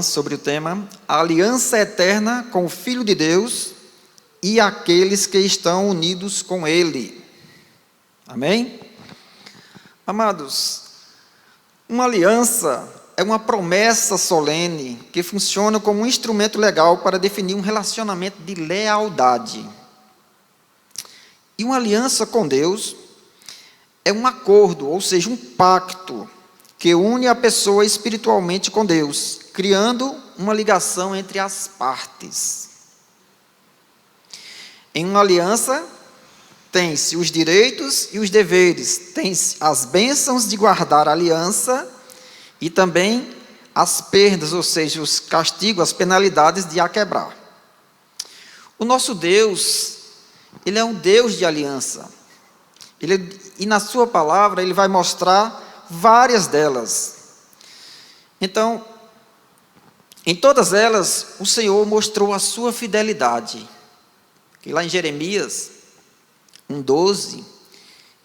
sobre o tema a aliança eterna com o Filho de Deus e aqueles que estão unidos com Ele. Amém? Amados, uma aliança é uma promessa solene que funciona como um instrumento legal para definir um relacionamento de lealdade. E uma aliança com Deus é um acordo, ou seja, um pacto que une a pessoa espiritualmente com Deus, criando uma ligação entre as partes. Em uma aliança, tem-se os direitos e os deveres, tem-se as bênçãos de guardar a aliança e também as perdas, ou seja, os castigos, as penalidades de a quebrar. O nosso Deus, Ele é um Deus de aliança. E na sua palavra, Ele vai mostrar várias delas. Então, em todas elas, o Senhor mostrou a sua fidelidade. Que lá em Jeremias 1:12,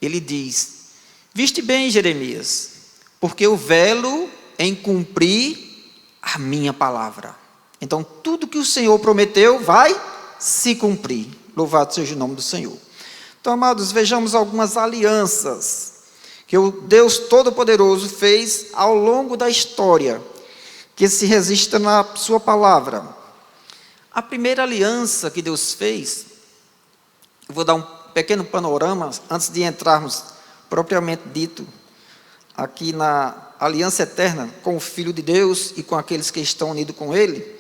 ele diz: viste bem, Jeremias, porque eu velo em cumprir a minha palavra. Então, tudo que o Senhor prometeu vai se cumprir. Louvado seja o nome do Senhor. Então, amados, vejamos algumas alianças que o Deus Todo-Poderoso fez ao longo da história, que se registra na sua palavra. A primeira aliança que Deus fez, eu vou dar um pequeno panorama, antes de entrarmos propriamente dito, aqui na aliança eterna com o Filho de Deus e com aqueles que estão unidos com Ele.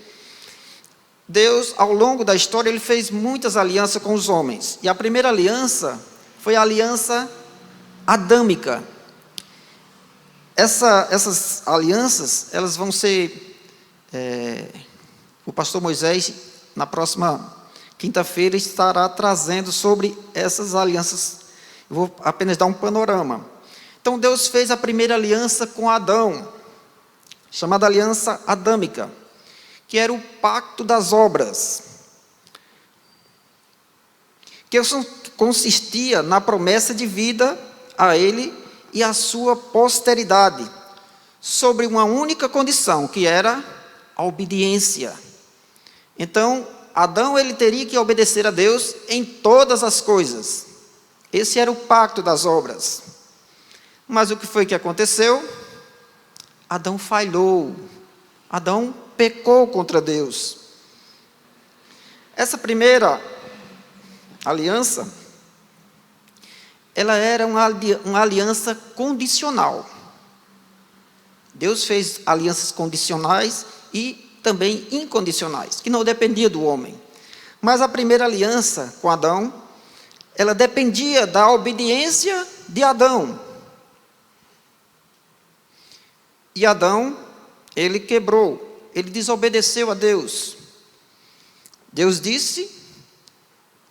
Deus, ao longo da história, Ele fez muitas alianças com os homens. E a primeira aliança foi a aliança adâmica. Essas alianças, elas vão ser... o pastor Moisés, na próxima quinta-feira, estará trazendo sobre essas alianças. Eu vou apenas dar um panorama. Então, Deus fez a primeira aliança com Adão, chamada aliança adâmica, que era o pacto das obras, que consistia na promessa de vida a ele e a sua posteridade, sobre uma única condição, que era a obediência. Então, Adão, ele teria que obedecer a Deus em todas as coisas. Esse era o pacto das obras. Mas o que foi que aconteceu? Adão falhou. Adão pecou contra Deus. Essa primeira aliança, ela era uma aliança condicional. Deus fez alianças condicionais e também incondicionais, que não dependia do homem. Mas a primeira aliança com Adão, ela dependia da obediência de Adão. E Adão, ele quebrou, ele desobedeceu a Deus. Deus disse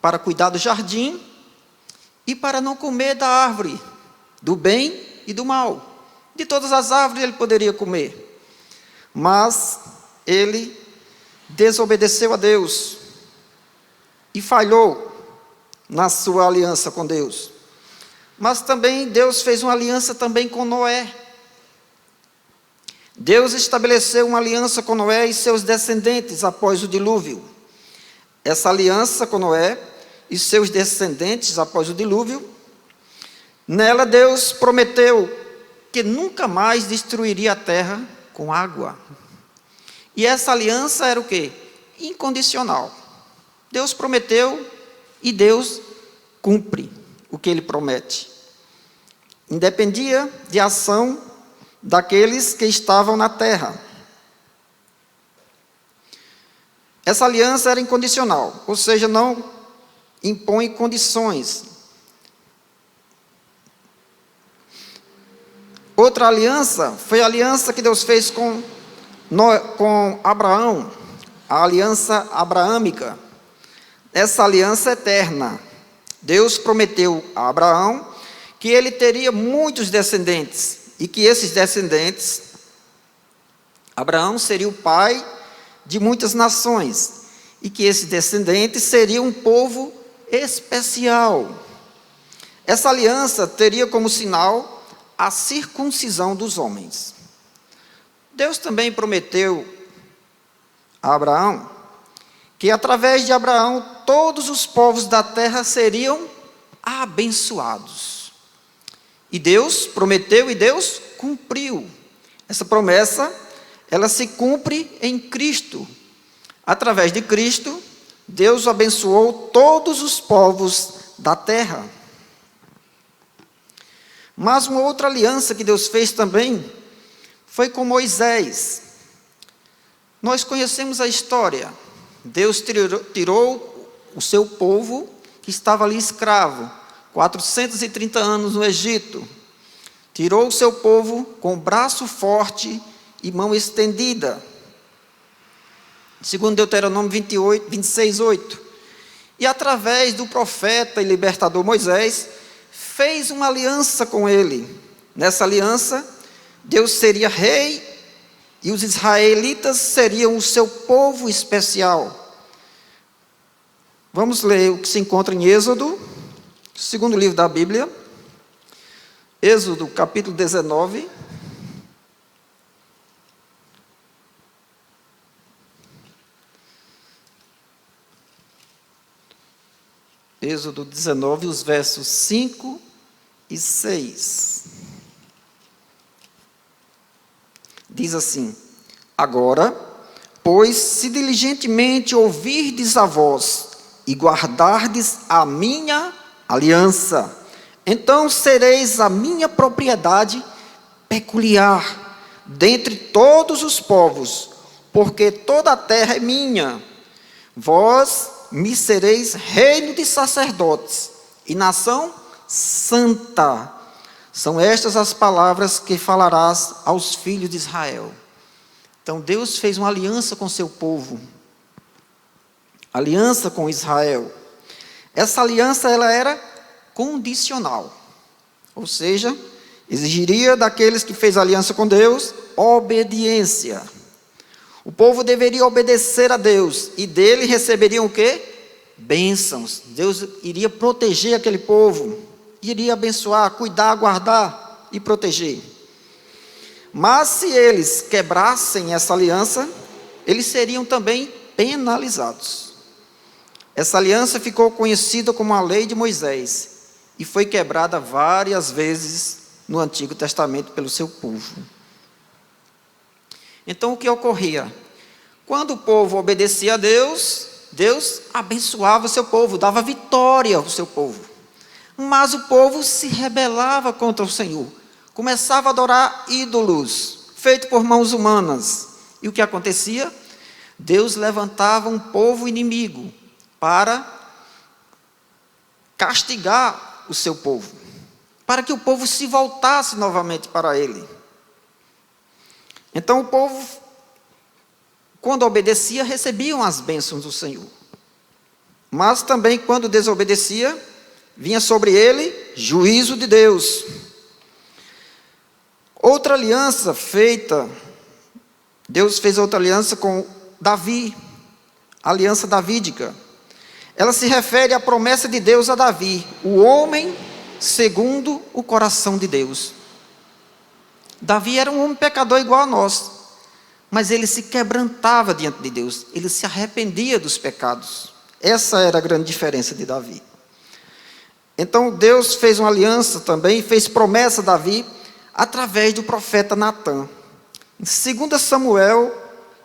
para cuidar do jardim e para não comer da árvore do bem e do mal. De todas as árvores ele poderia comer, mas ele desobedeceu a Deus e falhou na sua aliança com Deus. Mas também Deus fez uma aliança também com Noé. Deus estabeleceu uma aliança com Noé e seus descendentes após o dilúvio. Essa aliança com Noé e seus descendentes após o dilúvio, nela Deus prometeu que nunca mais destruiria a terra com água. E essa aliança era o quê? Incondicional. Deus prometeu e Deus cumpre o que Ele promete. Independia de ação daqueles que estavam na terra. Essa aliança era incondicional, ou seja, não impõe condições. Outra aliança foi a aliança que Deus fez com Abraão, a aliança abraâmica. Essa aliança eterna. Deus prometeu a Abraão que ele teria muitos descendentes e que esses descendentes, Abraão seria o pai de muitas nações e que esses descendentes seriam um povo especial. Essa aliança teria como sinal a circuncisão dos homens. Deus também prometeu a Abraão que através de Abraão todos os povos da terra seriam abençoados. E Deus prometeu e Deus cumpriu. Essa promessa, ela se cumpre em Cristo. Através de Cristo, Deus abençoou todos os povos da terra. Mas uma outra aliança que Deus fez também foi com Moisés. Nós conhecemos a história. Deus tirou o seu povo que estava ali escravo, 430 anos no Egito. Tirou o seu povo com braço forte e mão estendida. Segundo Deuteronômio 26:8. E através do profeta e libertador Moisés, fez uma aliança com ele. Nessa aliança, Deus seria rei e os israelitas seriam o seu povo especial. Vamos ler o que se encontra em Êxodo, segundo livro da Bíblia. Êxodo, capítulo 19. Êxodo 19, os versos 5 e 6. Diz assim: agora, pois, se diligentemente ouvirdes a voz e guardardes a minha aliança, então sereis a minha propriedade peculiar dentre todos os povos, porque toda a terra é minha. Vós me sereis reino de sacerdotes e nação santa. São estas as palavras que falarás aos filhos de Israel. Então Deus fez uma aliança com seu povo. Aliança com Israel. Essa aliança ela era condicional. Ou seja, exigiria daqueles que fez aliança com Deus obediência. O povo deveria obedecer a Deus e dele receberiam o quê? Bênçãos. Deus iria proteger aquele povo. Iria abençoar, cuidar, guardar e proteger. Mas se eles quebrassem essa aliança, eles seriam também penalizados. Essa aliança ficou conhecida como a lei de Moisés e foi quebrada várias vezes no Antigo Testamento pelo seu povo. Então o que ocorria? Quando o povo obedecia a Deus, Deus abençoava o seu povo, dava vitória ao seu povo. Mas o povo se rebelava contra o Senhor, começava a adorar ídolos, feitos por mãos humanas. E o que acontecia? Deus levantava um povo inimigo para castigar o seu povo, para que o povo se voltasse novamente para ele. Então o povo, quando obedecia, recebiam as bênçãos do Senhor. Mas também quando desobedecia, vinha sobre ele juízo de Deus. Outra aliança feita, Deus fez outra aliança com Davi, a aliança davídica. Ela se refere à promessa de Deus a Davi, o homem segundo o coração de Deus. Davi era um homem pecador igual a nós, mas ele se quebrantava diante de Deus, ele se arrependia dos pecados. Essa era a grande diferença de Davi. Então Deus fez uma aliança também, fez promessa a Davi, através do profeta Natã. Em 2 Samuel,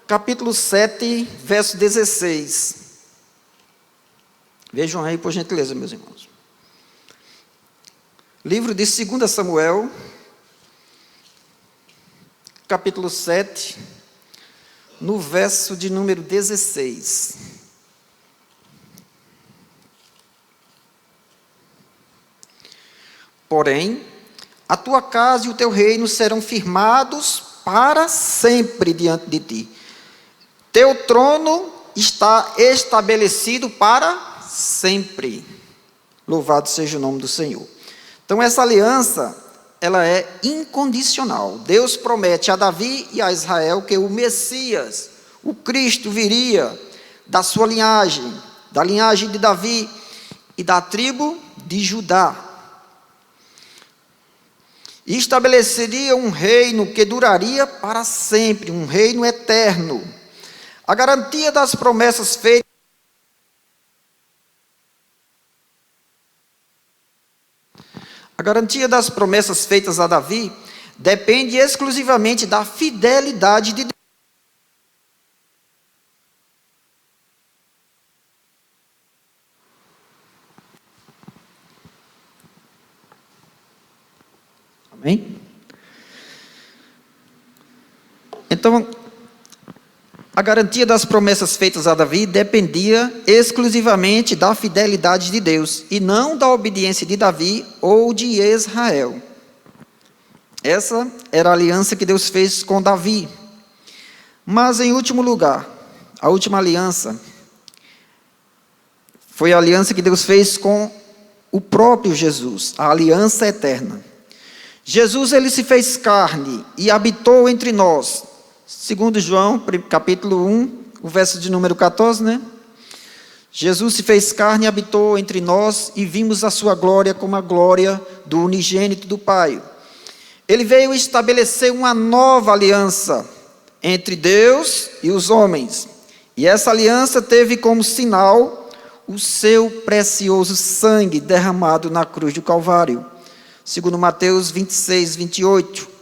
capítulo 7, verso 16. Vejam aí, por gentileza, meus irmãos. Livro de 2 Samuel, capítulo 7, no verso de número 16. Porém, a tua casa e o teu reino serão firmados para sempre diante de ti. Teu trono está estabelecido para sempre. Louvado seja o nome do Senhor. Então essa aliança, ela é incondicional. Deus promete a Davi e a Israel que o Messias, o Cristo, viria da sua linhagem, da linhagem de Davi e da tribo de Judá. E estabeleceria um reino que duraria para sempre, um reino eterno. A garantia das promessas feitas a Davi depende exclusivamente da fidelidade de Deus. Amém? Então, a garantia das promessas feitas a Davi dependia exclusivamente da fidelidade de Deus e não da obediência de Davi ou de Israel. Essa era a aliança que Deus fez com Davi. Mas, em último lugar, a última aliança foi a aliança que Deus fez com o próprio Jesus, a aliança eterna. Jesus, ele se fez carne e habitou entre nós. Segundo João, capítulo 1, o verso de número 14, né? Jesus se fez carne e habitou entre nós e vimos a sua glória como a glória do unigênito do Pai. Ele veio estabelecer uma nova aliança entre Deus e os homens. E essa aliança teve como sinal o seu precioso sangue derramado na cruz do Calvário. Segundo Mateus 26, 28.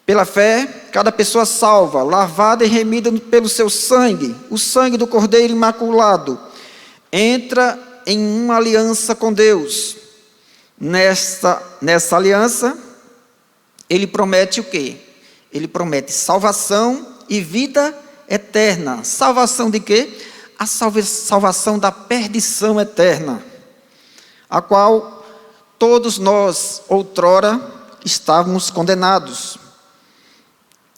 Pela fé, cada pessoa salva, lavada e remida pelo seu sangue, o sangue do Cordeiro Imaculado, entra em uma aliança com Deus. Nessa aliança, ele promete o quê? Ele promete salvação e vida eterna. Salvação de quê? A salvação da perdição eterna, a qual todos nós, outrora, estávamos condenados.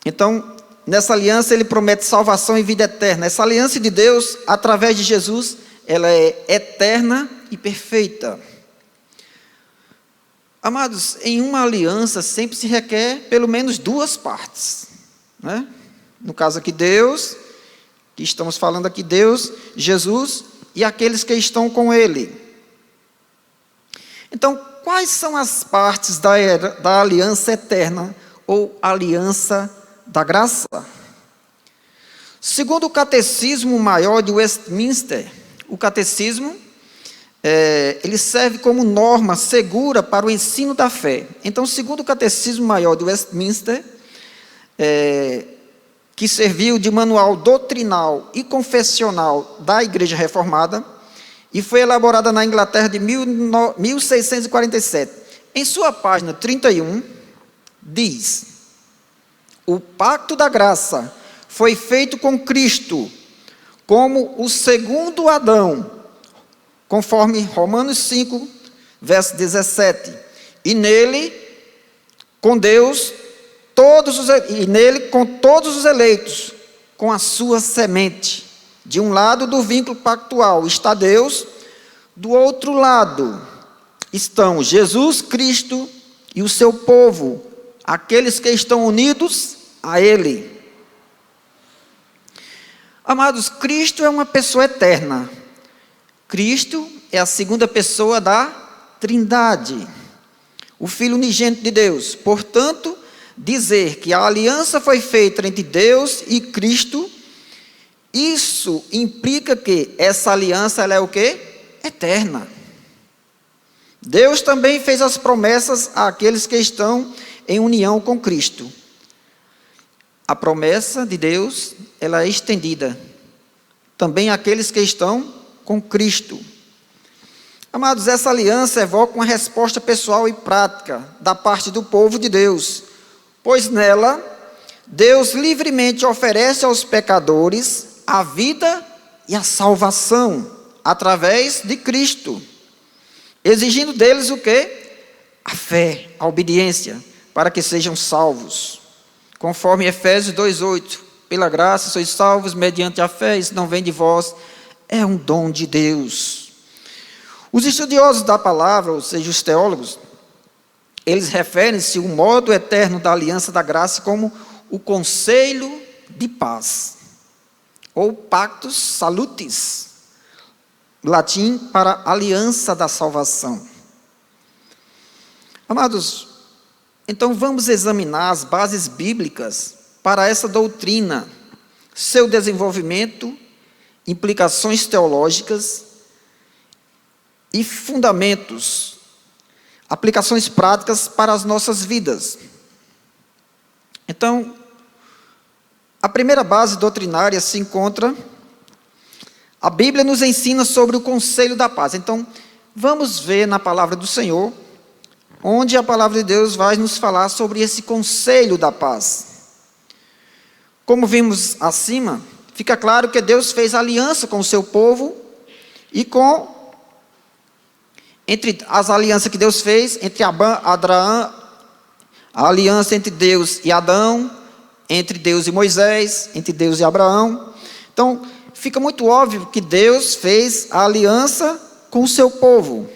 Então, nessa aliança ele promete salvação e vida eterna. Essa aliança de Deus, através de Jesus, ela é eterna e perfeita. Amados, em uma aliança sempre se requer pelo menos duas partes, né? No caso aqui Deus, que estamos falando aqui Deus, Jesus e aqueles que estão com Ele. Então, quais são as partes da aliança eterna ou aliança da graça? Segundo o Catecismo Maior de Westminster, o catecismo, ele serve como norma segura para o ensino da fé. Então, segundo o Catecismo Maior de Westminster, que serviu de manual doutrinal e confessional da Igreja Reformada, e foi elaborada na Inglaterra de 1647. Em sua página 31, diz: o pacto da graça foi feito com Cristo como o segundo Adão, conforme Romanos 5, verso 17. E nele, com Deus, com todos os eleitos, com a sua semente. De um lado do vínculo pactual está Deus, do outro lado estão Jesus Cristo e o seu povo, aqueles que estão unidos a Ele. Amados, Cristo é uma pessoa eterna. Cristo é a segunda pessoa da Trindade, o Filho unigênito de Deus. Portanto, dizer que a aliança foi feita entre Deus e Cristo, isso implica que essa aliança ela é o quê? Eterna. Deus também fez as promessas àqueles que estão em união com Cristo. A promessa de Deus, ela é estendida também àqueles que estão com Cristo. Amados, essa aliança evoca uma resposta pessoal e prática da parte do povo de Deus, pois nela, Deus livremente oferece aos pecadores a vida e a salvação através de Cristo, exigindo deles o quê? A fé, a obediência, para que sejam salvos. Conforme Efésios 2:8, pela graça sois salvos mediante a fé, isso não vem de vós, é um dom de Deus. Os estudiosos da palavra, ou seja, os teólogos, eles referem-se ao modo eterno da aliança da graça como o conselho de paz, ou pactus salutis, latim para aliança da salvação. Amados, então vamos examinar as bases bíblicas para essa doutrina, seu desenvolvimento, implicações teológicas e fundamentos, aplicações práticas para as nossas vidas. Então, a primeira base doutrinária se encontra, a Bíblia nos ensina sobre o conselho da paz. Então, vamos ver na palavra do Senhor, onde a palavra de Deus vai nos falar sobre esse conselho da paz. Como vimos acima, fica claro que Deus fez aliança com o seu povo e entre as alianças que Deus fez, entre Abraão, a aliança entre Deus e Adão, entre Deus e Moisés, entre Deus e Abraão. Então, fica muito óbvio que Deus fez a aliança com o seu povo.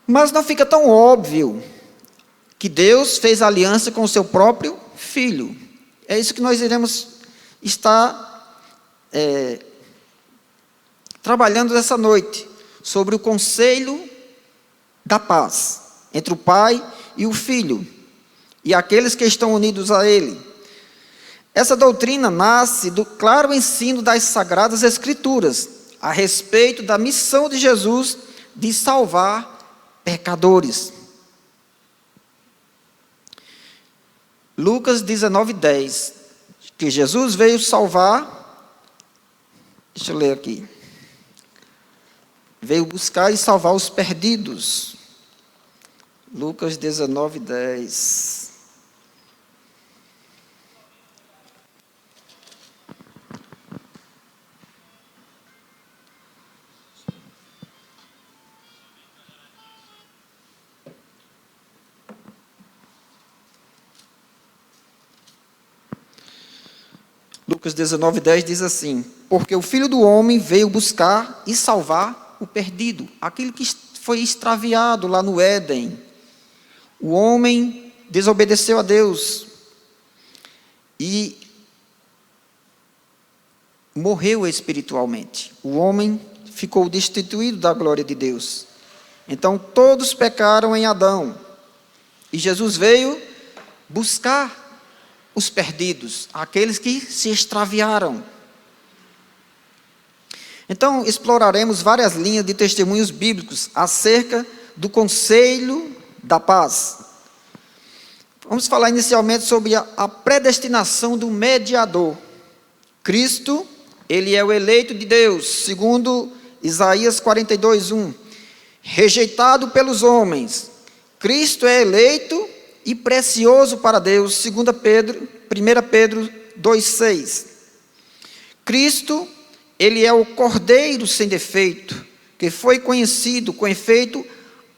Mas não fica tão óbvio que Deus fez a aliança com o seu próprio Filho. É isso que nós iremos estar trabalhando essa noite, sobre o conselho da paz, entre o Pai e o Filho, e aqueles que estão unidos a Ele. Essa doutrina nasce do claro ensino das Sagradas Escrituras, a respeito da missão de Jesus de salvar pecadores. Lucas 19:10, que Jesus veio salvar, deixa eu ler aqui, veio buscar e salvar os perdidos. Lucas 19:10. Lucas 19:10 diz assim: porque o Filho do Homem veio buscar e salvar o perdido, aquele que foi extraviado lá no Éden. O homem desobedeceu a Deus e morreu espiritualmente. O homem ficou destituído da glória de Deus. Então todos pecaram em Adão. E Jesus veio buscar os perdidos, aqueles que se extraviaram. Então, exploraremos várias linhas de testemunhos bíblicos acerca do conselho da paz. Vamos falar inicialmente sobre a predestinação do mediador. Cristo, ele é o eleito de Deus, segundo Isaías 42:1. Rejeitado pelos homens, Cristo é eleito e precioso para Deus, 1 Pedro 2:6. Cristo, ele é o Cordeiro sem defeito, que foi conhecido com efeito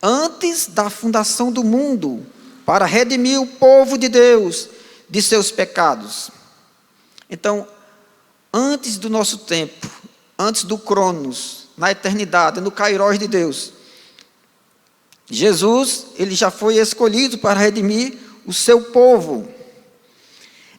antes da fundação do mundo, para redimir o povo de Deus de seus pecados. Então, antes do nosso tempo, antes do Cronos, na eternidade, no Kairos de Deus, Jesus, ele já foi escolhido para redimir o seu povo.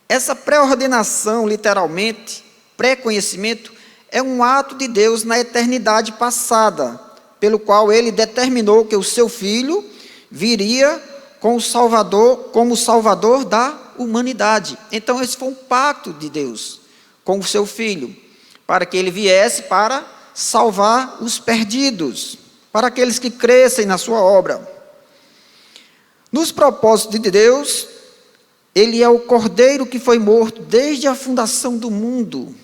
Essa pré-ordenação, literalmente, pré-conhecimento, é um ato de Deus na eternidade passada, pelo qual ele determinou que o seu Filho viria como Salvador da humanidade. Então, esse foi um pacto de Deus com o seu Filho, para que ele viesse para salvar os perdidos, para aqueles que crescem na sua obra. Nos propósitos de Deus, ele é o Cordeiro que foi morto desde a fundação do mundo.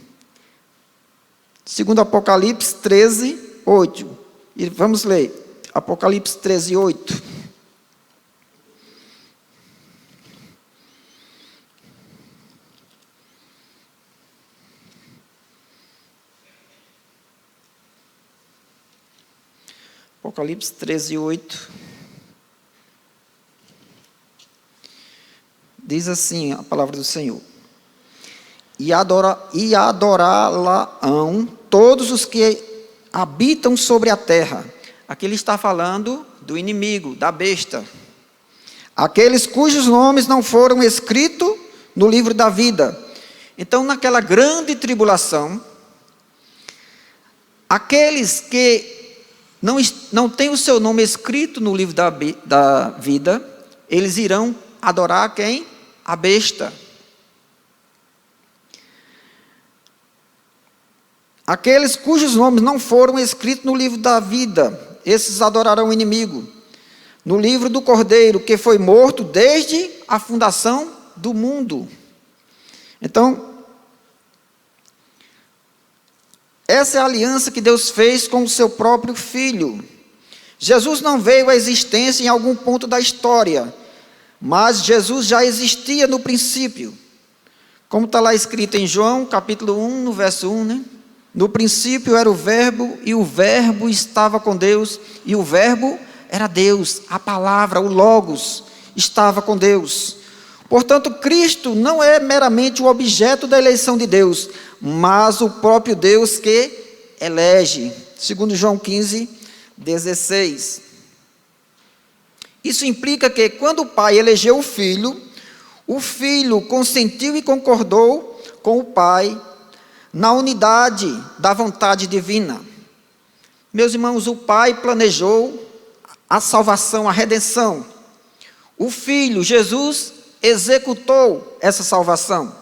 Segundo Apocalipse 13:8. E vamos ler. Apocalipse 13:8. Apocalipse 13:8. Diz assim a palavra do Senhor: E adorá-la-ão todos os que habitam sobre a terra. Aqui ele está falando do inimigo, da besta. Aqueles cujos nomes não foram escritos no livro da vida. Então, naquela grande tribulação, aqueles que não têm o seu nome escrito no livro da vida, eles irão adorar quem? A besta. Aqueles cujos nomes não foram escritos no livro da vida, esses adorarão o inimigo. No livro do Cordeiro, que foi morto desde a fundação do mundo. Então, essa é a aliança que Deus fez com o seu próprio Filho. Jesus não veio à existência em algum ponto da história, mas Jesus já existia no princípio. Como está lá escrito em João, capítulo 1, no verso 1, né? No princípio era o Verbo, e o Verbo estava com Deus, e o Verbo era Deus, a palavra, o Logos, estava com Deus. Portanto, Cristo não é meramente o objeto da eleição de Deus, mas o próprio Deus que elege. Segundo João 15, 16. Isso implica que quando o Pai elegeu o Filho consentiu e concordou com o Pai na unidade da vontade divina. Meus irmãos, o Pai planejou a salvação, a redenção. O Filho, Jesus, executou essa salvação,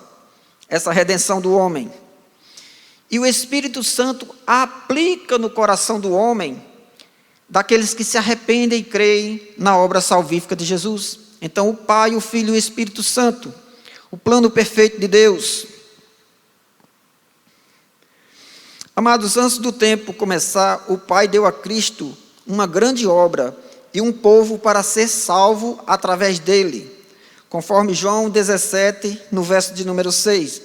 essa redenção do homem. E o Espírito Santo aplica no coração do homem, daqueles que se arrependem e creem na obra salvífica de Jesus. Então, o Pai, o Filho e o Espírito Santo, o plano perfeito de Deus. Amados, antes do tempo começar, o Pai deu a Cristo uma grande obra e um povo para ser salvo através dele, conforme João 17, no verso de número 6,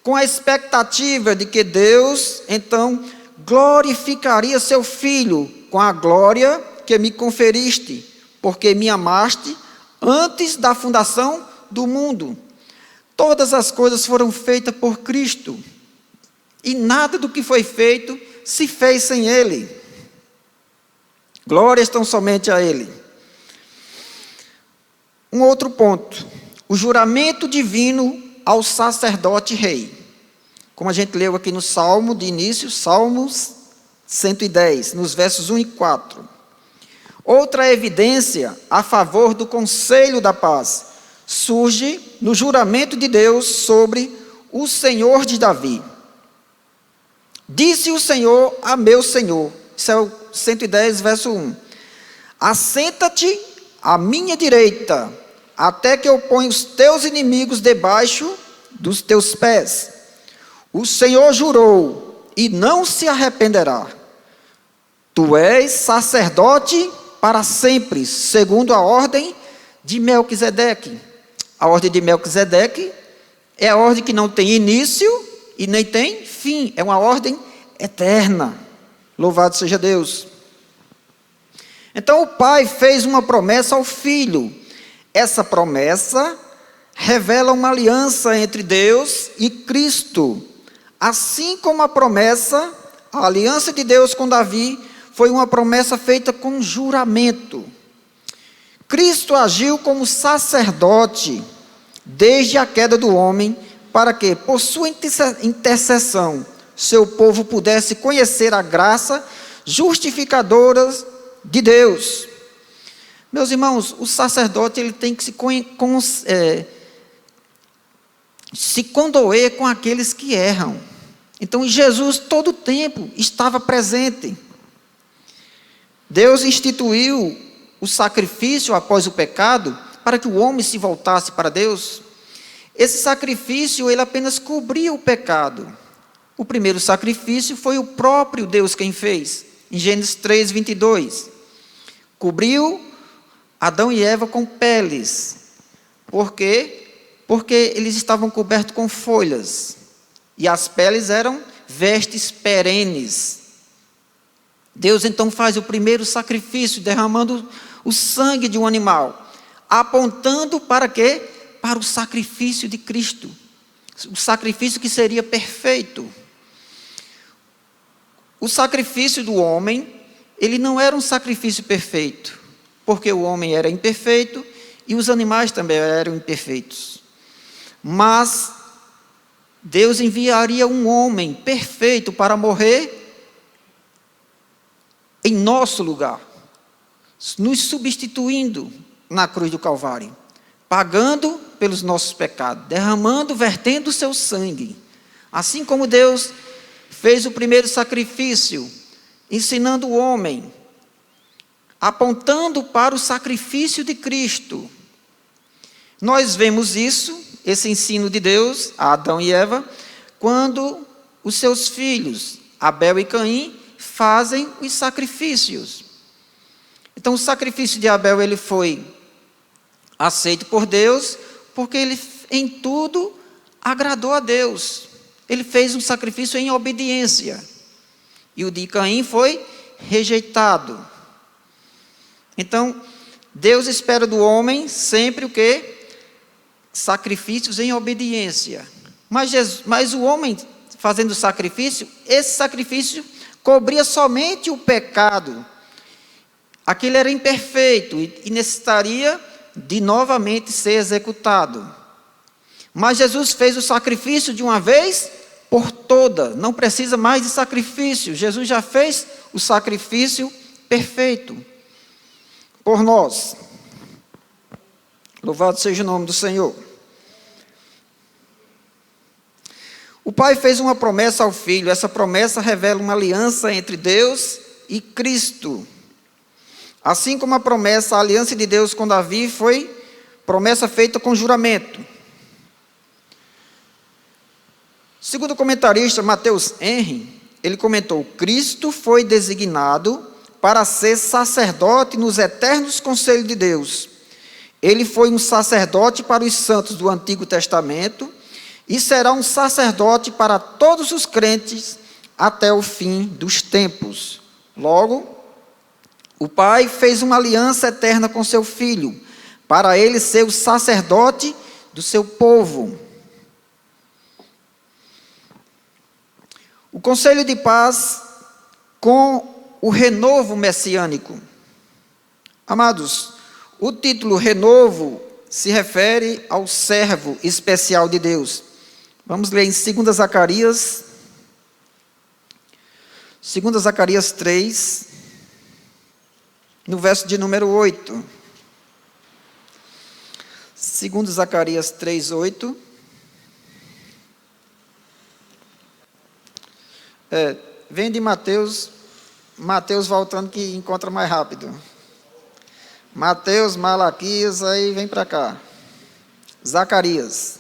com a expectativa de que Deus, então, glorificaria seu Filho com a glória que me conferiste, porque me amaste antes da fundação do mundo. Todas as coisas foram feitas por Cristo, e nada do que foi feito se fez sem Ele. Glórias tão somente a Ele. Um outro ponto, o juramento divino ao sacerdote rei. Como a gente leu aqui no Salmo de início, Salmos 110, nos versos 1 e 4. Outra evidência a favor do conselho da paz surge no juramento de Deus sobre o Senhor de Davi. Disse o Senhor a meu Senhor, isso é o 110, verso 1. Assenta-te à minha direita, até que eu ponha os teus inimigos debaixo dos teus pés. O Senhor jurou, e não se arrependerá. Tu és sacerdote para sempre, segundo a ordem de Melquisedeque. A ordem de Melquisedeque é a ordem que não tem início e nem tem fim. É uma ordem eterna. Louvado seja Deus. Então o Pai fez uma promessa ao Filho. Essa promessa revela uma aliança entre Deus e Cristo. Assim como a promessa, a aliança de Deus com Davi, foi uma promessa feita com juramento. Cristo agiu como sacerdote desde a queda do homem, para que, por sua intercessão, seu povo pudesse conhecer a graça justificadora de Deus. Meus irmãos, o sacerdote ele tem que se condoer com aqueles que erram. Então Jesus todo o tempo estava presente. Deus instituiu o sacrifício após o pecado para que o homem se voltasse para Deus. Esse sacrifício ele apenas cobria o pecado. O primeiro sacrifício foi o próprio Deus quem fez. Em Gênesis 3, 22. Cobriu Adão e Eva com peles. Por quê? Porque eles estavam cobertos com folhas. E as peles eram vestes perenes. Deus então faz o primeiro sacrifício, derramando o sangue de um animal. Apontando para quê? Para o sacrifício de Cristo. O sacrifício que seria perfeito. O sacrifício do homem, ele não era um sacrifício perfeito. Porque o homem era imperfeito e os animais também eram imperfeitos. Mas Deus enviaria um homem perfeito para morrer em nosso lugar, nos substituindo na cruz do Calvário, pagando pelos nossos pecados, derramando, vertendo o seu sangue. Assim como Deus fez o primeiro sacrifício, ensinando o homem, apontando para o sacrifício de Cristo. Nós vemos isso, esse ensino de Deus a Adão e Eva, quando os seus filhos, Abel e Caim, fazem os sacrifícios. Então, o sacrifício de Abel ele foi aceito por Deus, porque ele em tudo agradou a Deus. Ele fez um sacrifício em obediência. E o de Caim foi rejeitado. Então, Deus espera do homem sempre o quê? Sacrifícios em obediência. Mas o homem fazendo sacrifício, esse sacrifício cobria somente o pecado. Aquele era imperfeito e necessitaria de novamente ser executado. Mas Jesus fez o sacrifício de uma vez por toda, não precisa mais de sacrifício. Jesus já fez o sacrifício perfeito por nós. Louvado seja o nome do Senhor. O Pai fez uma promessa ao Filho. Essa promessa revela uma aliança entre Deus e Cristo. Assim como a aliança de Deus com Davi foi promessa feita com juramento. Segundo o comentarista Mateus Henry, ele comentou: Cristo foi designado para ser sacerdote nos eternos conselhos de Deus. Ele foi um sacerdote para os santos do Antigo Testamento e será um sacerdote para todos os crentes até o fim dos tempos. Logo, o Pai fez uma aliança eterna com seu Filho, para ele ser o sacerdote do seu povo. O conselho de paz com o renovo messiânico. Amados, o título renovo se refere ao servo especial de Deus. Vamos ler em 2 Zacarias 3, no verso de número 8. 2 Zacarias 3, 8. Vem de Mateus voltando que encontra mais rápido. Mateus, Malaquias, aí vem para cá. Zacarias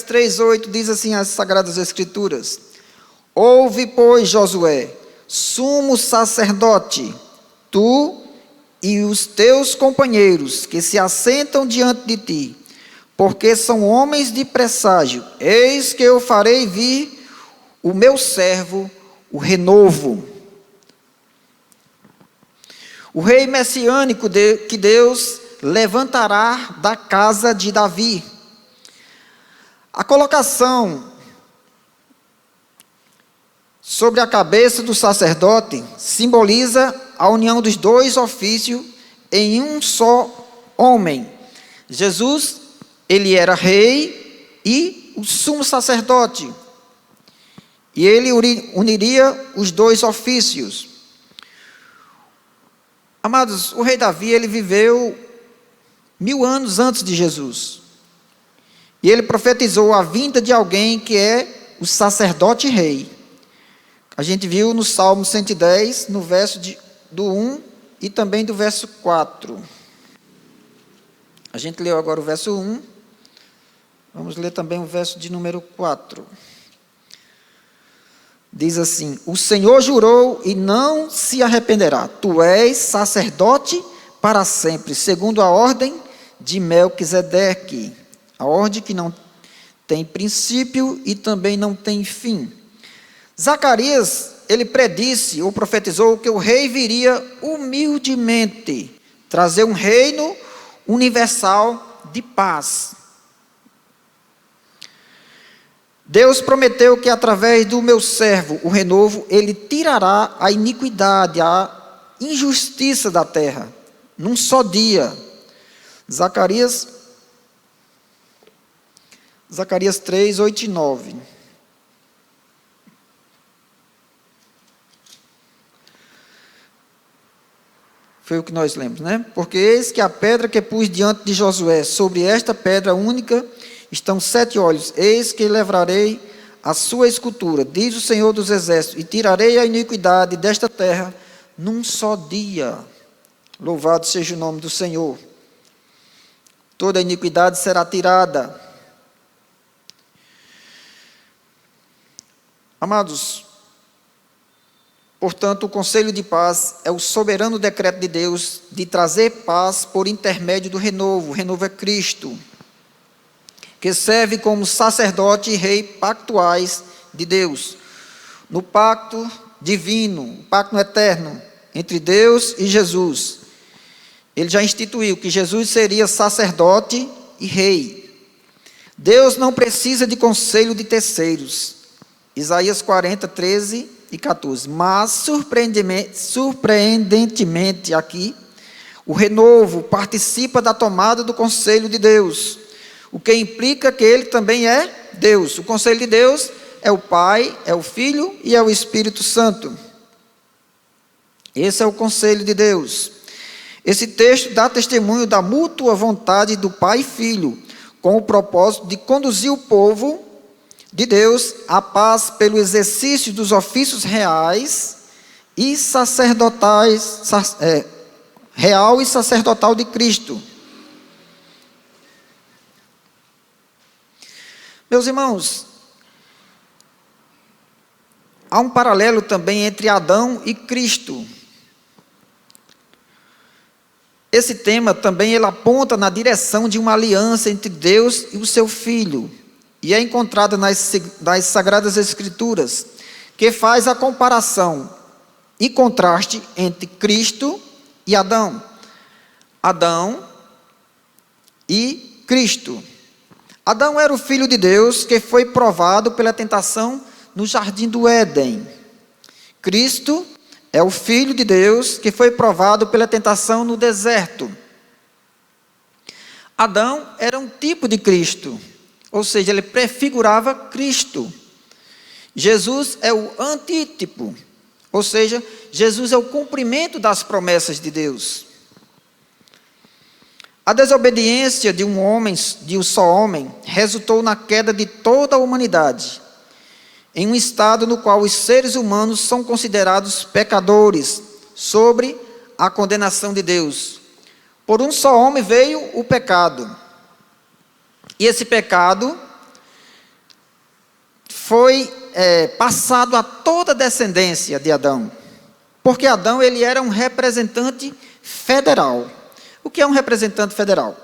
3, 8 diz assim as Sagradas Escrituras: Ouve, pois, Josué, sumo sacerdote, tu e os teus companheiros que se assentam diante de ti, porque são homens de presságio. Eis que eu farei vir o meu servo, o renovo. O rei messiânico que Deus levantará da casa de Davi. A colocação sobre a cabeça do sacerdote simboliza a união dos dois ofícios em um só homem. Jesus, ele era rei e o sumo sacerdote. E ele uniria os dois ofícios. Amados, o rei Davi, ele viveu 1000 anos antes de Jesus. E ele profetizou a vinda de alguém que é o sacerdote rei. A gente viu no Salmo 110, no verso do 1 e também do verso 4. A gente leu agora o verso 1. Vamos ler também o verso de número 4. Diz assim: O Senhor jurou e não se arrependerá. Tu és sacerdote para sempre, segundo a ordem de Melquisedeque. A ordem que não tem princípio e também não tem fim. Zacarias, ele predisse ou profetizou que o rei viria humildemente, trazer um reino universal de paz. Deus prometeu que através do meu servo, o renovo, ele tirará a iniquidade, a injustiça da terra, num só dia. Zacarias 3, 8 e 9. Foi o que nós lemos, né? Porque eis que a pedra que pus diante de Josué, sobre esta pedra única estão 7 olhos. Eis que livrarei a sua escultura, diz o Senhor dos Exércitos, e tirarei a iniquidade desta terra num só dia. Louvado seja o nome do Senhor. Toda iniquidade será tirada. Amados, portanto, o conselho de paz é o soberano decreto de Deus de trazer paz por intermédio do renovo. O renovo é Cristo, que serve como sacerdote e rei pactuais de Deus, no pacto divino, pacto eterno, entre Deus e Jesus. Ele já instituiu que Jesus seria sacerdote e rei. Deus não precisa de conselho de terceiros. Isaías 40, 13 e 14. Mas, surpreendentemente aqui, o renovo participa da tomada do conselho de Deus, o que implica que ele também é Deus. O conselho de Deus é o Pai, é o Filho e é o Espírito Santo. Esse é o conselho de Deus. Esse texto dá testemunho da mútua vontade do Pai e Filho, com o propósito de conduzir o povo de Deus à paz pelo exercício dos ofícios reais e sacerdotais, real e sacerdotal de Cristo. Meus irmãos, há um paralelo também entre Adão e Cristo. Esse tema também ele aponta na direção de uma aliança entre Deus e o seu Filho, e é encontrada nas Sagradas Escrituras, que faz a comparação e contraste entre Cristo e Adão. Adão e Cristo. Adão era o filho de Deus que foi provado pela tentação no jardim do Éden. Cristo é o Filho de Deus que foi provado pela tentação no deserto. Adão era um tipo de Cristo, ou seja, ele prefigurava Cristo. Jesus é o antítipo, ou seja, Jesus é o cumprimento das promessas de Deus. A desobediência de um só homem, resultou na queda de toda a humanidade, em um estado no qual os seres humanos são considerados pecadores, sobre a condenação de Deus. Por um só homem veio o pecado. E esse pecado foi passado a toda a descendência de Adão. Porque Adão ele era um representante federal. O que é um representante federal?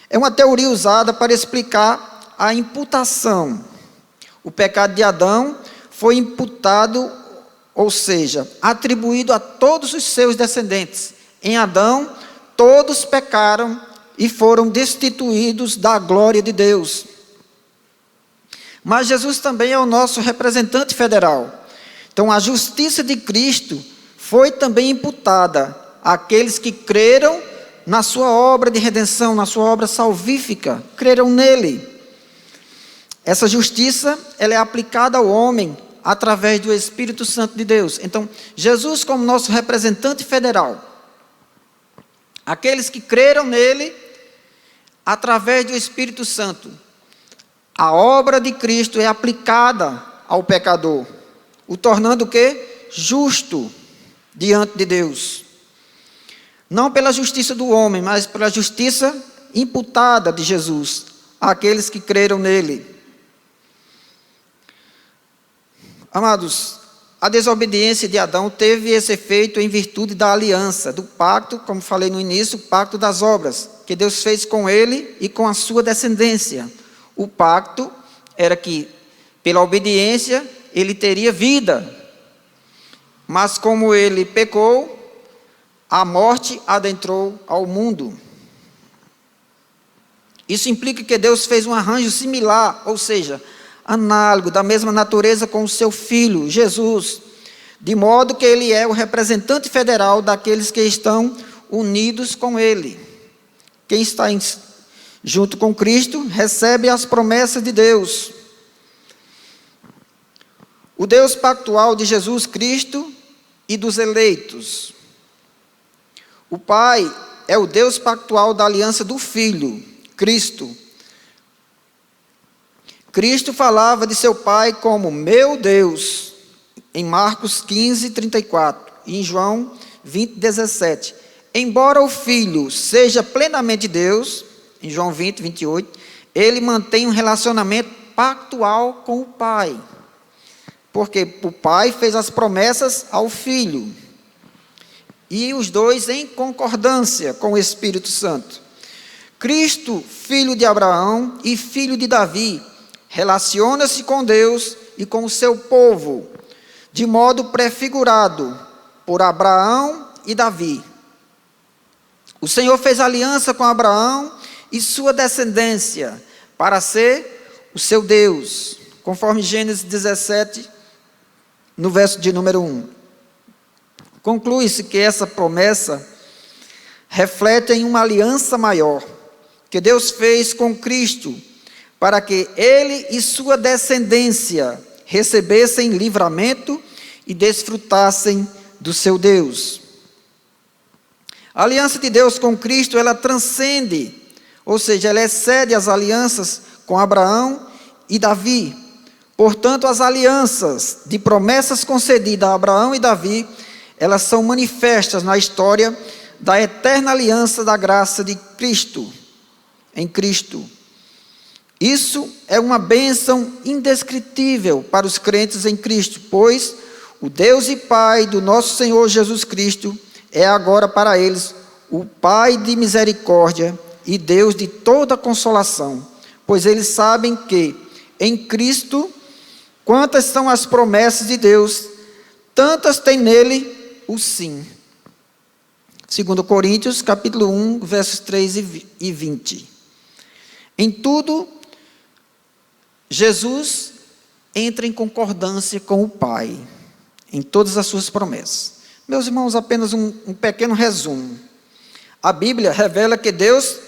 É uma teoria usada para explicar a imputação. O pecado de Adão foi imputado, ou seja, atribuído a todos os seus descendentes. Em Adão, todos pecaram e foram destituídos da glória de Deus. Mas Jesus também é o nosso representante federal. Então, a justiça de Cristo foi também imputada àqueles que creram na sua obra de redenção, na sua obra salvífica, creram nele. Essa justiça, ela é aplicada ao homem através do Espírito Santo de Deus. Então, Jesus como nosso representante federal, aqueles que creram nele, através do Espírito Santo, a obra de Cristo é aplicada ao pecador, o tornando o quê? Justo diante de Deus. Não pela justiça do homem, mas pela justiça imputada de Jesus, àqueles que creram nele. Amados, a desobediência de Adão teve esse efeito em virtude da aliança, do pacto, como falei no início, o pacto das obras, que Deus fez com ele e com a sua descendência. O pacto era que, pela obediência, ele teria vida. Mas como ele pecou, a morte adentrou ao mundo. Isso implica que Deus fez um arranjo similar, ou seja, análogo, da mesma natureza com o seu Filho, Jesus, de modo que ele é o representante federal daqueles que estão unidos com ele. Quem está junto com Cristo recebe as promessas de Deus. O Deus pactual de Jesus Cristo e dos eleitos. O Pai é o Deus pactual da aliança do Filho, Cristo. Cristo falava de seu Pai como meu Deus, em Marcos 15, 34, e em João 20, 17. Embora o Filho seja plenamente Deus, em João 20, 28, ele mantém um relacionamento pactual com o Pai. Porque o Pai fez as promessas ao Filho. E os dois em concordância com o Espírito Santo. Cristo, filho de Abraão e filho de Davi, relaciona-se com Deus e com o seu povo, de modo prefigurado por Abraão e Davi. O Senhor fez aliança com Abraão e sua descendência, para ser o seu Deus, conforme Gênesis 17, no verso de número 1. Conclui-se que essa promessa reflete em uma aliança maior, que Deus fez com Cristo, para que ele e sua descendência recebessem livramento e desfrutassem do seu Deus. A aliança de Deus com Cristo, ela transcende, ou seja, ela excede as alianças com Abraão e Davi. Portanto, as alianças de promessas concedidas a Abraão e Davi, elas são manifestas na história da eterna aliança da graça de Cristo, em Cristo. Isso é uma bênção indescritível para os crentes em Cristo, pois o Deus e Pai do nosso Senhor Jesus Cristo é agora para eles o Pai de misericórdia e Deus de toda consolação, pois eles sabem que em Cristo, quantas são as promessas de Deus, tantas tem nele o sim. 2 Coríntios, capítulo 1, versos 3 e 20. Em tudo, Jesus entra em concordância com o Pai, em todas as suas promessas. Meus irmãos, apenas um pequeno resumo. A Bíblia revela que Deus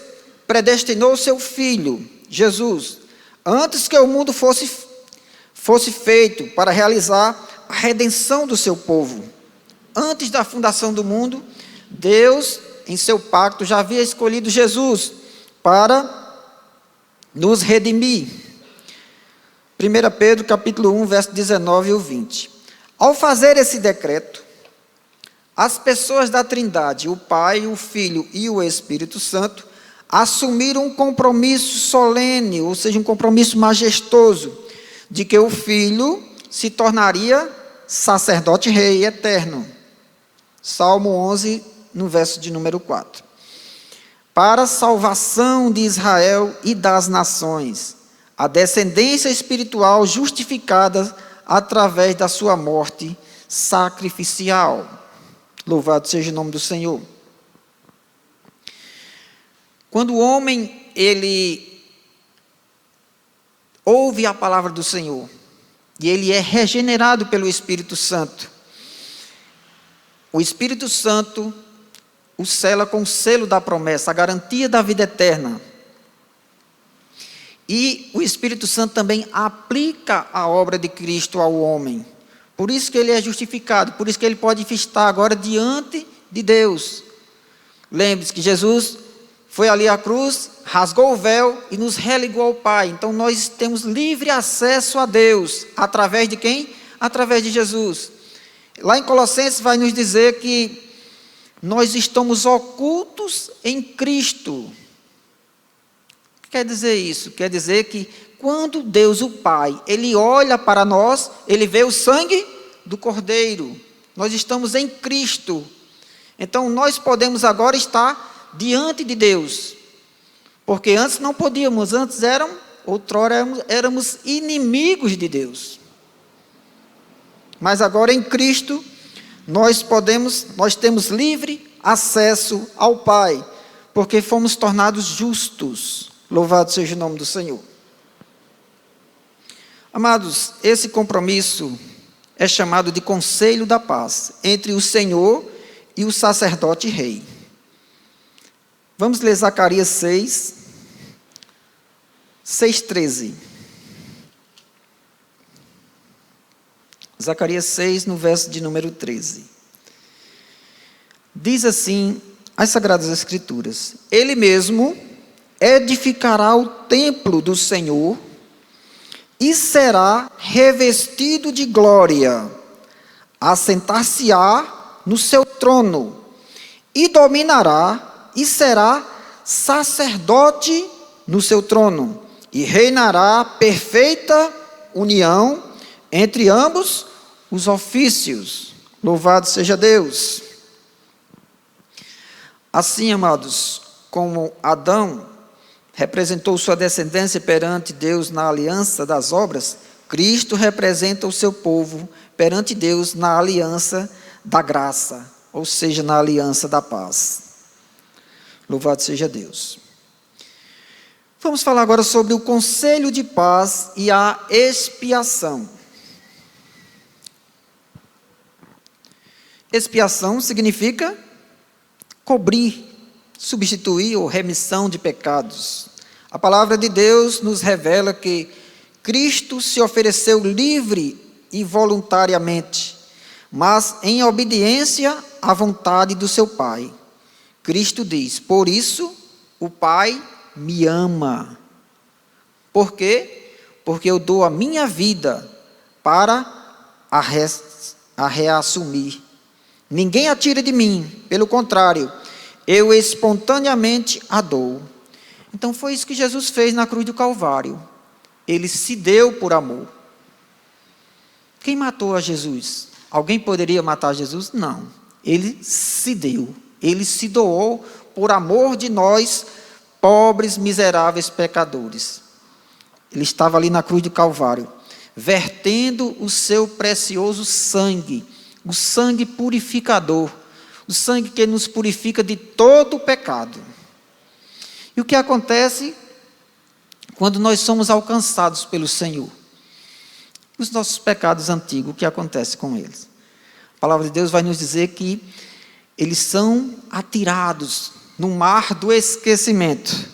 predestinou seu Filho, Jesus, antes que o mundo fosse feito, para realizar a redenção do seu povo. Antes da fundação do mundo, Deus, em seu pacto, já havia escolhido Jesus para nos redimir. 1 Pedro capítulo 1, verso 19 e 20. Ao fazer esse decreto, as pessoas da Trindade, o Pai, o Filho e o Espírito Santo, assumiram um compromisso solene, ou seja, um compromisso majestoso, de que o Filho se tornaria sacerdote rei eterno. Salmo 11, no verso de número 4. Para a salvação de Israel e das nações, a descendência espiritual justificada através da sua morte sacrificial. Louvado seja o nome do Senhor. Quando o homem, ele ouve a palavra do Senhor, e ele é regenerado pelo Espírito Santo, o Espírito Santo o sela com o selo da promessa, a garantia da vida eterna. E o Espírito Santo também aplica a obra de Cristo ao homem. Por isso que ele é justificado, por isso que ele pode estar agora diante de Deus. Lembre-se que Jesus foi ali à cruz, rasgou o véu e nos religou ao Pai. Então nós temos livre acesso a Deus. Através de quem? Através de Jesus. Lá em Colossenses vai nos dizer que nós estamos ocultos em Cristo. O que quer dizer isso? Quer dizer que quando Deus, o Pai, Ele olha para nós, Ele vê o sangue do Cordeiro. Nós estamos em Cristo. Então nós podemos agora estar diante de Deus. Porque antes não podíamos, outrora éramos inimigos de Deus. Mas agora em Cristo, nós temos livre acesso ao Pai, porque fomos tornados justos. Louvado seja o nome do Senhor. Amados, esse compromisso é chamado de conselho da paz, entre o Senhor e o sacerdote rei. Vamos ler Zacarias 6:13. Zacarias 6, no verso de número 13. Diz assim as Sagradas Escrituras: Ele mesmo edificará o templo do Senhor e será revestido de glória. Assentar-se-á no seu trono, e dominará, e será sacerdote no seu trono, e reinará perfeita união entre ambos os ofícios. Louvado seja Deus. Assim, amados, como Adão representou sua descendência perante Deus na aliança das obras, Cristo representa o seu povo perante Deus na aliança da graça, ou seja, na aliança da paz. Louvado seja Deus. Vamos falar agora sobre o conselho de paz e a expiação. Expiação significa cobrir, substituir ou remissão de pecados. A palavra de Deus nos revela que Cristo se ofereceu livre e voluntariamente, mas em obediência à vontade do seu Pai. Cristo diz: por isso o Pai me ama. Por quê? Porque eu dou a minha vida para a reassumir. Ninguém a tira de mim, pelo contrário, eu espontaneamente a dou. Então foi isso que Jesus fez na cruz do Calvário. Ele se deu por amor. Quem matou a Jesus? Alguém poderia matar Jesus? Não. Ele se deu. Ele se doou por amor de nós, pobres, miseráveis pecadores. Ele estava ali na cruz do Calvário, vertendo o seu precioso sangue, o sangue purificador, o sangue que nos purifica de todo o pecado. E o que acontece quando nós somos alcançados pelo Senhor? Os nossos pecados antigos, o que acontece com eles? A palavra de Deus vai nos dizer que eles são atirados no mar do esquecimento.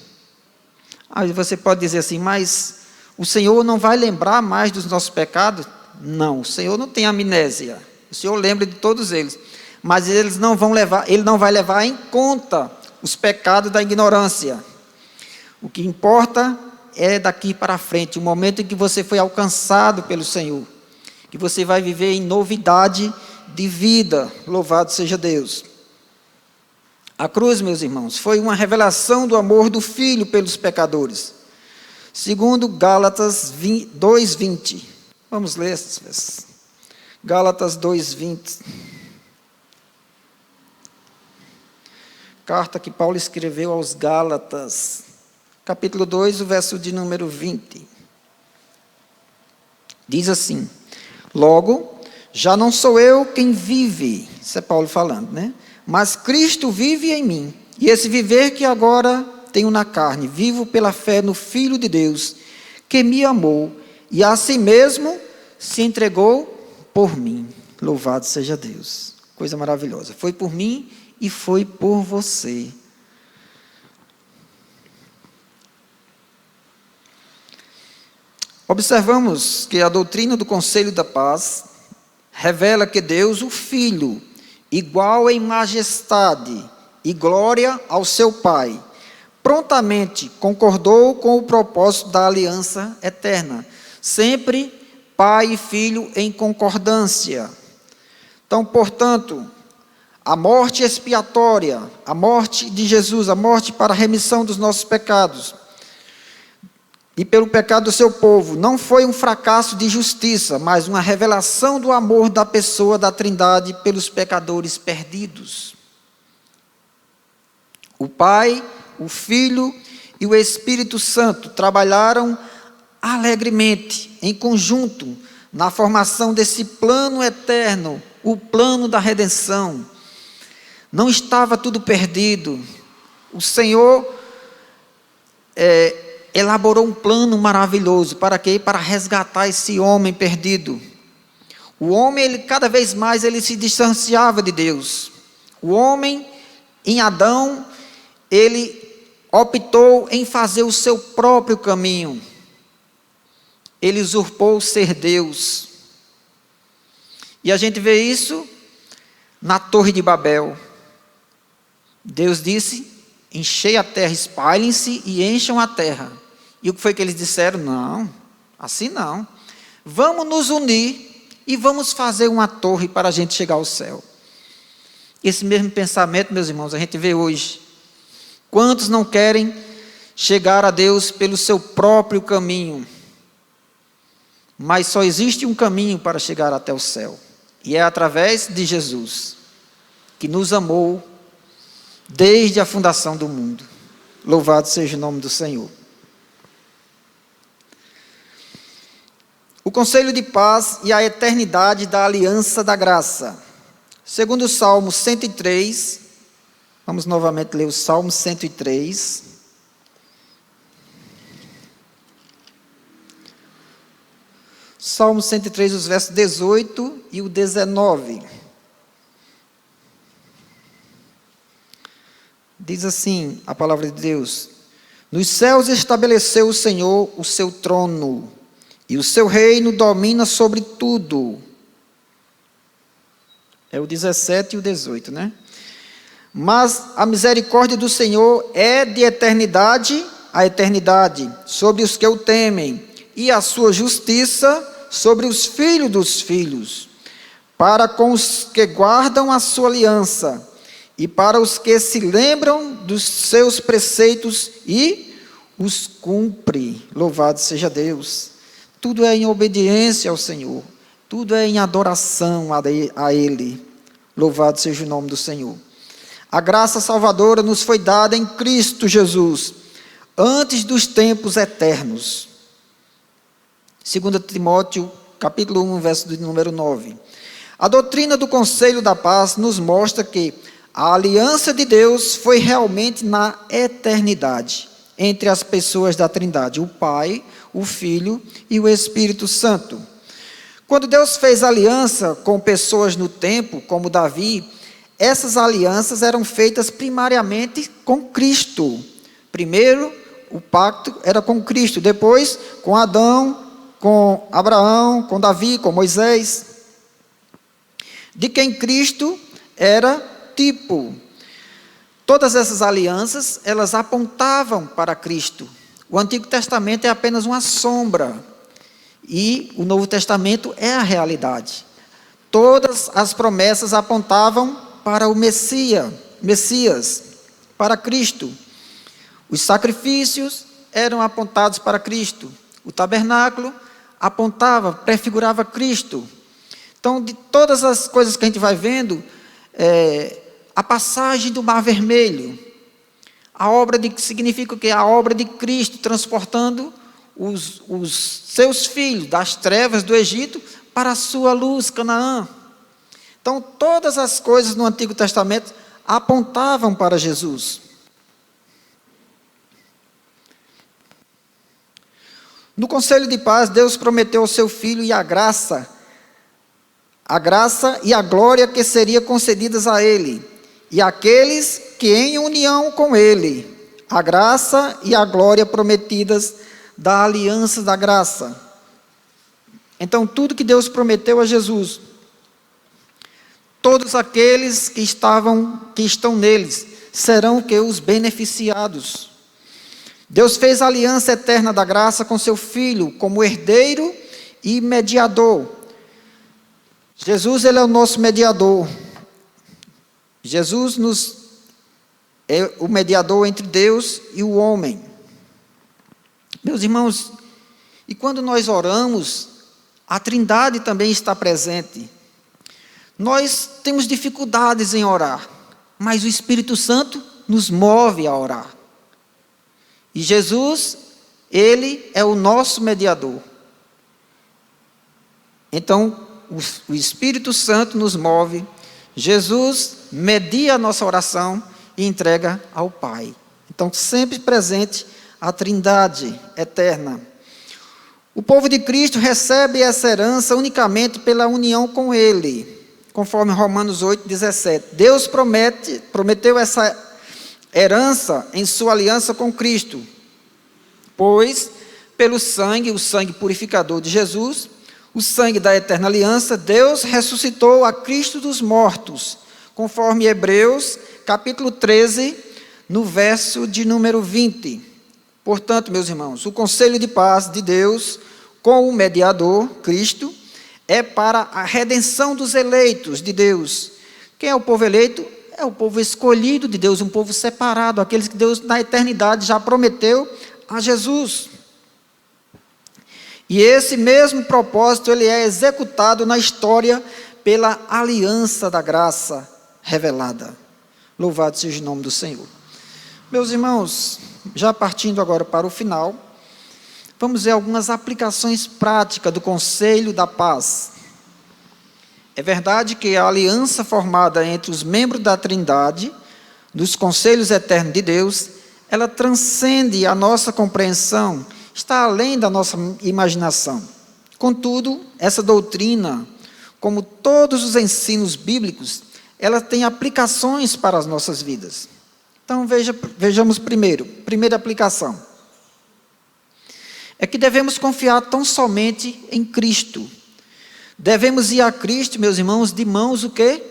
Aí você pode dizer assim, mas o Senhor não vai lembrar mais dos nossos pecados? Não, o Senhor não tem amnésia. O Senhor lembra de todos eles. Mas Ele não vai levar em conta os pecados da ignorância. O que importa é daqui para frente, o momento em que você foi alcançado pelo Senhor, que você vai viver em novidade de vida. Louvado seja Deus. A cruz, meus irmãos, foi uma revelação do amor do Filho pelos pecadores. Segundo Gálatas 2:20. Vamos ler essas vezes. Gálatas 2:20. Carta que Paulo escreveu aos Gálatas, capítulo 2, o verso de número 20. Diz assim: logo, já não sou eu quem vive, isso é Paulo falando, né? Mas Cristo vive em mim, e esse viver que agora tenho na carne, vivo pela fé no Filho de Deus, que me amou, e a si mesmo se entregou por mim. Louvado seja Deus. Coisa maravilhosa. Foi por mim e foi por você. Observamos que a doutrina do Conselho da Paz revela que Deus, o Filho, igual em majestade e glória ao seu Pai, prontamente concordou com o propósito da aliança eterna. Sempre Pai e Filho em concordância. Então, portanto, a morte expiatória, a morte de Jesus, a morte para a remissão dos nossos pecados, e pelo pecado do seu povo, não foi um fracasso de justiça, mas uma revelação do amor da pessoa da Trindade pelos pecadores perdidos. O Pai, o Filho e o Espírito Santo trabalharam alegremente, em conjunto, na formação desse plano eterno, o plano da redenção. Não estava tudo perdido. O Senhor elaborou um plano maravilhoso. Para quê? Para resgatar esse homem perdido. O homem, cada vez mais, ele se distanciava de Deus. O homem, em Adão, ele optou em fazer o seu próprio caminho. Ele usurpou ser Deus. E a gente vê isso na Torre de Babel. Deus disse: enchei a terra, espalhem-se e encham a terra. E o que foi que eles disseram? Não, Assim não. Vamos nos unir e vamos fazer uma torre para a gente chegar ao céu. Esse mesmo pensamento, meus irmãos, a gente vê hoje. Quantos não querem chegar a Deus pelo seu próprio caminho? Mas só existe um caminho para chegar até o céu. E é através de Jesus, que nos amou desde a fundação do mundo. Louvado seja o nome do Senhor. O conselho de paz e a eternidade da aliança da graça. Segundo o Salmo 103, vamos novamente ler o Salmo 103. Salmo 103, os versos 18 e o 19. Diz assim a palavra de Deus: nos céus estabeleceu o Senhor o seu trono, e o seu reino domina sobre tudo. É o 17 e o 18, né? Mas a misericórdia do Senhor é de eternidade a eternidade, sobre os que o temem, e a sua justiça sobre os filhos dos filhos, para com os que guardam a sua aliança, e para os que se lembram dos seus preceitos e os cumpre. Louvado seja Deus. Tudo é em obediência ao Senhor, tudo é em adoração a Ele. Louvado seja o nome do Senhor. A graça salvadora nos foi dada em Cristo Jesus, antes dos tempos eternos. 2 Timóteo, capítulo 1, verso de número 9. A doutrina do Conselho da Paz nos mostra que a aliança de Deus foi realmente na eternidade, entre as pessoas da Trindade, o Pai, o Filho e o Espírito Santo. Quando Deus fez aliança com pessoas no tempo, como Davi, essas alianças eram feitas primariamente com Cristo. Primeiro, o pacto era com Cristo, depois com Adão, com Abraão, com Davi, com Moisés, de quem Cristo era tipo. Todas essas alianças, elas apontavam para Cristo. O Antigo Testamento é apenas uma sombra, e o Novo Testamento é a realidade. Todas as promessas apontavam para o Messias, para Cristo. Os sacrifícios eram apontados para Cristo. O tabernáculo apontava, prefigurava Cristo. Então, de todas as coisas que a gente vai vendo, a passagem do Mar Vermelho, que significa o quê? A obra de Cristo transportando os seus filhos das trevas do Egito para a sua luz, Canaã. Então, todas as coisas no Antigo Testamento apontavam para Jesus. No Conselho de Paz, Deus prometeu ao seu Filho e a graça e a glória que seria concedidas a ele, e àqueles que em união com ele, a graça e a glória prometidas da aliança da graça. Então, tudo que Deus prometeu a Jesus, todos aqueles que estão neles, serão os beneficiados. Deus fez a aliança eterna da graça com seu Filho, como herdeiro e mediador. Jesus, ele é o nosso mediador. Jesus é o mediador entre Deus e o homem. Meus irmãos, e quando nós oramos, a Trindade também está presente. Nós temos dificuldades em orar, mas o Espírito Santo nos move a orar. E Jesus, ele é o nosso mediador. Então, o Espírito Santo nos move, Jesus media a nossa oração e entrega ao Pai. Então, sempre presente a Trindade eterna. O povo de Cristo recebe essa herança unicamente pela união com Ele, conforme Romanos 8:17. Deus prometeu essa herança em sua aliança com Cristo, pois pelo sangue, o sangue purificador de Jesus, o sangue da eterna aliança, Deus ressuscitou a Cristo dos mortos, conforme Hebreus capítulo 13, no verso de número 20. Portanto, meus irmãos, o conselho de paz de Deus com o mediador, Cristo, é para a redenção dos eleitos de Deus. Quem é o povo eleito? É o povo escolhido de Deus, um povo separado, aqueles que Deus na eternidade já prometeu a Jesus. E esse mesmo propósito, ele é executado na história pela aliança da graça revelada. Louvado seja o nome do Senhor. Meus irmãos, já partindo agora para o final, vamos ver algumas aplicações práticas do Conselho da Paz. É verdade que a aliança formada entre os membros da Trindade, dos conselhos eternos de Deus, ela transcende a nossa compreensão, está além da nossa imaginação. Contudo, essa doutrina, como todos os ensinos bíblicos, ela tem aplicações para as nossas vidas. Então, vejamos primeira aplicação. É que devemos confiar tão somente em Cristo. Devemos ir a Cristo, meus irmãos, de mãos o quê?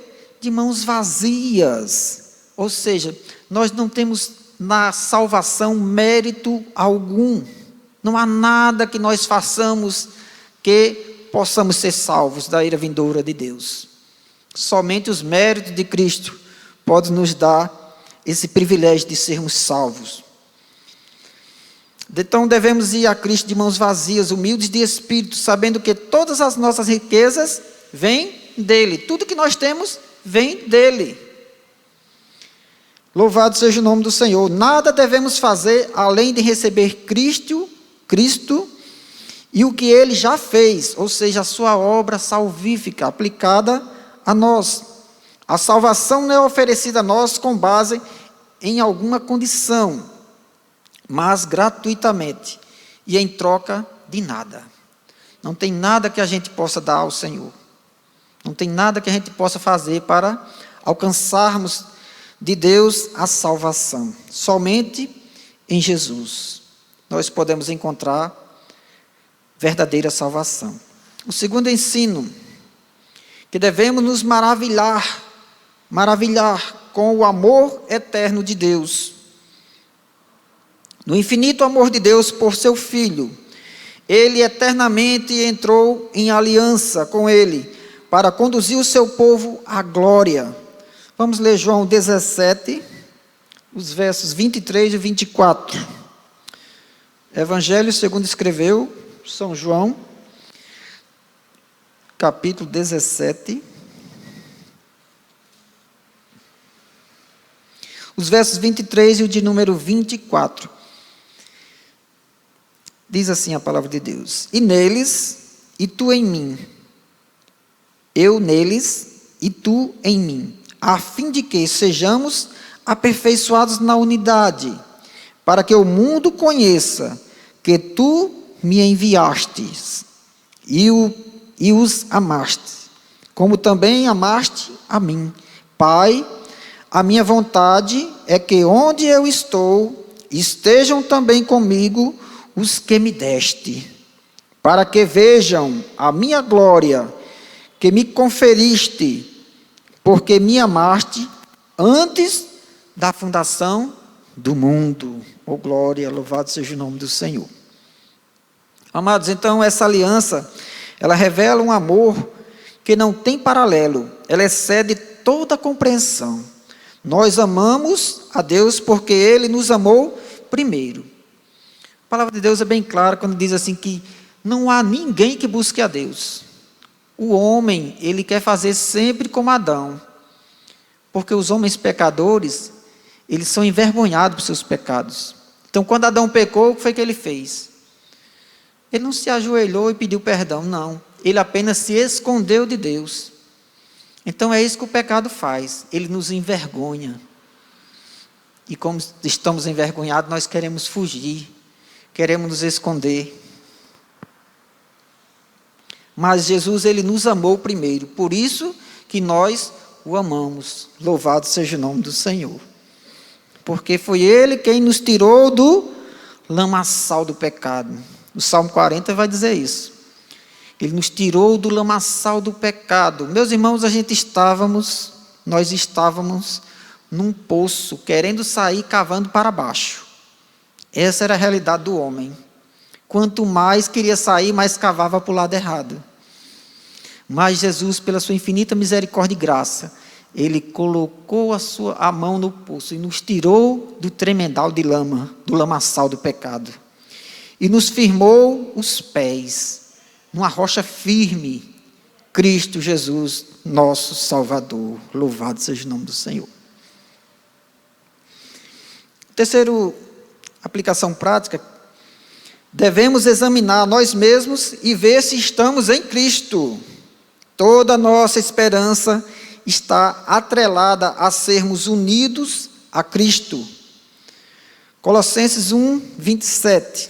De mãos vazias. Ou seja, nós não temos na salvação mérito algum. Não há nada que nós façamos que possamos ser salvos da ira vindoura de Deus. Somente os méritos de Cristo podem nos dar esse privilégio de sermos salvos. Então devemos ir a Cristo de mãos vazias, humildes de espírito, sabendo que todas as nossas riquezas vêm dele. Tudo que nós temos vem dele. Louvado seja o nome do Senhor. Nada devemos fazer além de receber Cristo e o que ele já fez, ou seja, a sua obra salvífica aplicada a nós. A salvação não é oferecida a nós com base em alguma condição, mas gratuitamente e em troca de nada. Não tem nada que a gente possa dar ao Senhor. Não tem nada que a gente possa fazer para alcançarmos de Deus a salvação. Somente em Jesus nós podemos encontrar verdadeira salvação. O segundo ensino, que devemos nos maravilhar com o amor eterno de Deus. No infinito amor de Deus por seu Filho, ele eternamente entrou em aliança com ele, para conduzir o seu povo à glória. Vamos ler João 17, os versos 23 e 24. Evangelho segundo escreveu São João, capítulo 17. Os versos 23 e o de número 24. Diz assim a palavra de Deus: E neles, e tu em mim, eu neles, e tu em mim, a fim de que sejamos aperfeiçoados na unidade, para que o mundo conheça que tu me enviastes e os amaste, como também amaste a mim. Pai, a minha vontade é que onde eu estou, estejam também comigo os que me deste, para que vejam a minha glória, que me conferiste, porque me amaste antes da fundação do mundo. Oh glória, louvado seja o nome do Senhor. Amados, então essa aliança, ela revela um amor que não tem paralelo, ela excede toda a compreensão. Nós amamos a Deus porque Ele nos amou primeiro. A palavra de Deus é bem clara quando diz assim que não há ninguém que busque a Deus. O homem, ele quer fazer sempre como Adão, porque os homens pecadores, eles são envergonhados por seus pecados. Então, quando Adão pecou, o que foi que ele fez? Ele não se ajoelhou e pediu perdão, não. Ele apenas se escondeu de Deus. Então, é isso que o pecado faz. Ele nos envergonha. E como estamos envergonhados, nós queremos fugir. Queremos nos esconder. Mas Jesus, ele nos amou primeiro. Por isso que nós o amamos. Louvado seja o nome do Senhor. Porque foi Ele quem nos tirou do lamaçal do pecado. O Salmo 40 vai dizer isso. Ele nos tirou do lamaçal do pecado. Meus irmãos, nós estávamos num poço, querendo sair cavando para baixo. Essa era a realidade do homem. Quanto mais queria sair, mais cavava para o lado errado. Mas Jesus, pela sua infinita misericórdia e graça, Ele colocou a mão no poço e nos tirou do tremedal de lama, do lamaçal do pecado. E nos firmou os pés numa rocha firme, Cristo Jesus, nosso Salvador. Louvado seja o nome do Senhor. Terceiro, aplicação prática. Devemos examinar nós mesmos e ver se estamos em Cristo. Toda a nossa esperança está atrelada a sermos unidos a Cristo. Colossenses 1, 27.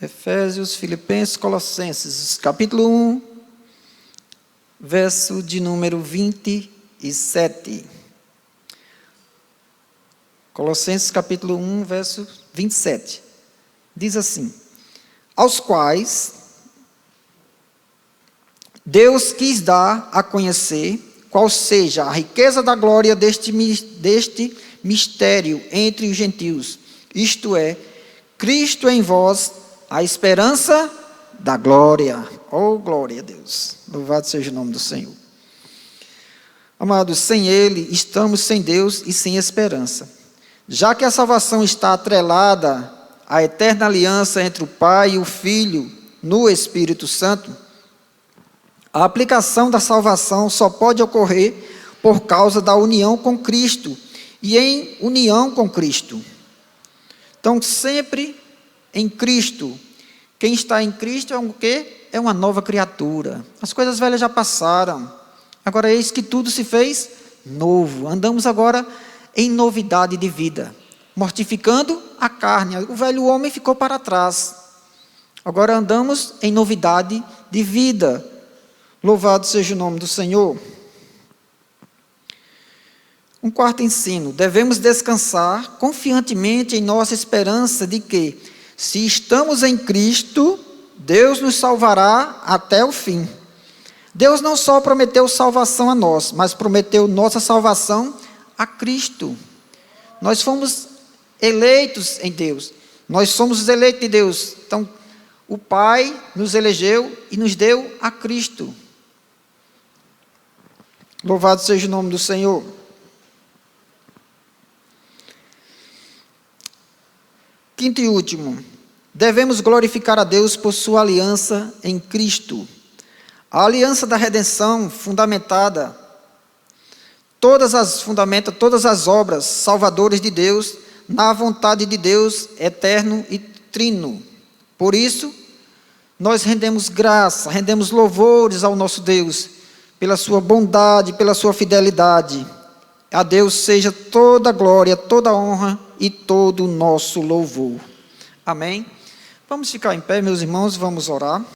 Efésios, Filipenses, Colossenses, capítulo 1, verso de número 27. Colossenses, capítulo 1, verso 27. Diz assim: aos quais Deus quis dar a conhecer qual seja a riqueza da glória deste mistério entre os gentios, isto é, Cristo em vós, a esperança da glória. Oh, glória a Deus. Louvado seja o nome do Senhor. Amados, sem Ele, estamos sem Deus e sem esperança. Já que a salvação está atrelada à eterna aliança entre o Pai e o Filho no Espírito Santo, a aplicação da salvação só pode ocorrer por causa da união com Cristo e em união com Cristo. Então, sempre em Cristo. Quem está em Cristo é um quê? É uma nova criatura. As coisas velhas já passaram. Agora eis que tudo se fez novo. Andamos agora em novidade de vida, mortificando a carne. O velho homem ficou para trás. Agora andamos em novidade de vida. Louvado seja o nome do Senhor. Um quarto ensino: devemos descansar confiantemente em nossa esperança de que, se estamos em Cristo, Deus nos salvará até o fim. Deus não só prometeu salvação a nós, mas prometeu nossa salvação a Cristo. Nós fomos eleitos em Deus. Nós somos os eleitos de Deus. Então, o Pai nos elegeu e nos deu a Cristo. Louvado seja o nome do Senhor. Quinto e último, devemos glorificar a Deus por sua aliança em Cristo. A aliança da redenção fundamenta todas as obras salvadoras de Deus na vontade de Deus eterno e trino. Por isso, nós rendemos graça, rendemos louvores ao nosso Deus, pela sua bondade, pela sua fidelidade. A Deus seja toda a glória, toda a honra e todo o nosso louvor. Amém? Vamos ficar em pé, meus irmãos, vamos orar.